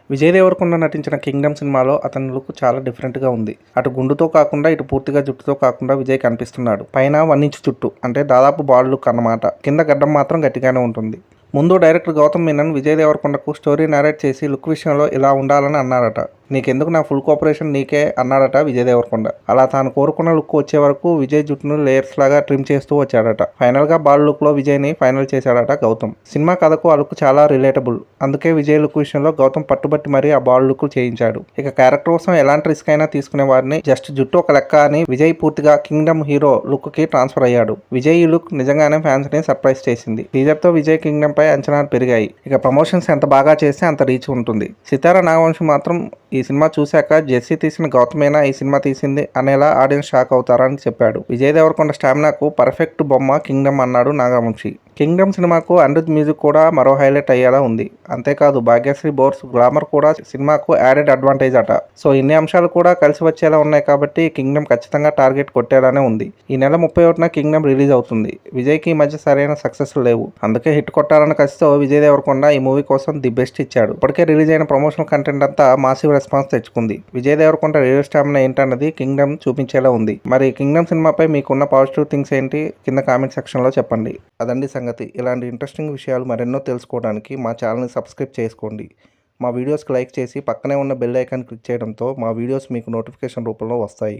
విజయ్ దేవరకొండ నటించిన 'కింగ్డమ్' సినిమాలో అతని లుక్ చాలా డిఫరెంట్‌గా ఉంది. అటు గుండుతో కాకుండా, ఇటు పూర్తిగా జుట్టుతో కాకుండా విజయ్ కనిపిస్తున్నాడు. పైన 1 ఇంచ్ జుట్టు అంటే దాదాపు బాల్డ్ లుక్ అన్నమాట. కింద గడ్డం మాత్రం గట్టిగానే ఉంటుంది. ముందు డైరెక్టర్ గౌతమ్ మీనన్ విజయ్ దేవరకొండకు స్టోరీ నరేట్ చేసి లుక్ విషయంలో ఇలా ఉండాలని అన్నారట. నీకెందుకు నా ఫుల్ కోఆపరేషన్ నీకే అన్నాడట విజయ్ దేవరకొండ. అలా తాను కోరుకున్న లుక్ వచ్చే వరకు విజయ్ జుట్టును లేయర్స్ లాగా ట్రిమ్ చేస్తూ వచ్చాడట. ఫైనల్ గా బాల్డ్ లుక్ లో విజయ్ ని ఫైనల్ చేశాడట గౌతమ్. సినిమా కథకు ఆ లుక్ చాలా రిలేటబుల్. అందుకే విజయ్ లుక్ విషయంలో గౌతమ్ పట్టుబట్టి మరీ ఆ బాల్డ్ లుక్ చేయించాడు. ఇక క్యారెక్టర్ కోసం ఎలాంటి రిస్క్ అయినా తీసుకునే వారిని జస్ట్ జుట్టు ఒక లెక్క అని విజయ్ పూర్తిగా కింగ్డమ్ హీరో లుక్ కి ట్రాన్స్ఫర్ అయ్యాడు. విజయ్ ఈ లుక్ నిజంగానే ఫ్యాన్స్ ని సర్ప్రైజ్ చేసింది. టీజర్ తో విజయ్ కింగ్డమ్ పై అంచనాలు పెరిగాయి. ఇక ప్రమోషన్స్ ఎంత బాగా చేస్తే అంత రీచ్ ఉంటుంది. సితార నాగవంశి మాత్రం ఈ సినిమా చూశాక జెర్సీ తీసిన గౌతమేనా ఈ సినిమా తీసింది అనేలా ఆడియన్స్ షాక్ అవుతారని చెప్పాడు. విజయ్ దేవరకొండ స్టామినాకు పర్ఫెక్ట్ బొమ్మ కింగ్డమ్ అన్నాడు నాగవంశి. కింగ్డమ్ సినిమాకు అనిరుద్ మ్యూజిక్ కూడా మరో హైలైట్ అయ్యేలా ఉంది. అంతేకాదు భాగ్యశ్రీ బోర్స్ గ్లామర్ కూడా సినిమాకు యాడెడ్ అడ్వాంటేజ్ అట. సో ఇన్ని అంశాలు కూడా కలిసి వచ్చేలా ఉన్నాయి కాబట్టి కింగ్డమ్ ఖచ్చితంగా టార్గెట్ కొట్టేలానే ఉంది. ఈ నెల 31న కింగ్డమ్ రిలీజ్ అవుతుంది. విజయ్కి ఈ మధ్య సరైన సక్సెస్ లేవు. అందుకే హిట్ కొట్టాలన్న కసితో విజయ్ దేవరకొండ ఈ మూవీ కోసం ది బెస్ట్ ఇచ్చాడు. ఇప్పటికే రిలీజ్ అయిన ప్రమోషనల్ కంటెంట్ అంతా మాసివ్ రెస్పాన్స్ తెచ్చుకుంది. విజయ్ దేవరకొండ రియల్ స్టామినా ఏంటన్నది కింగ్డమ్ చూపించేలా ఉంది. మరి కింగ్డమ్ సినిమాపై మీకున్న పాజిటివ్ థింగ్స్ ఏంటి కింద కామెంట్ సెక్షన్లో చెప్పండి. అదండి సంగతి. ఇలాంటి ఇంట్రెస్టింగ్ విషయాలు మరెన్నో తెలుసుకోవడానికి మా ఛానల్ని సబ్స్క్రైబ్ చేసుకోండి. మా వీడియోస్కి లైక్ చేసి పక్కనే ఉన్న బెల్ ఐకాన్ క్లిక్ చేయడంతో మా వీడియోస్ మీకు నోటిఫికేషన్ రూపంలో వస్తాయి.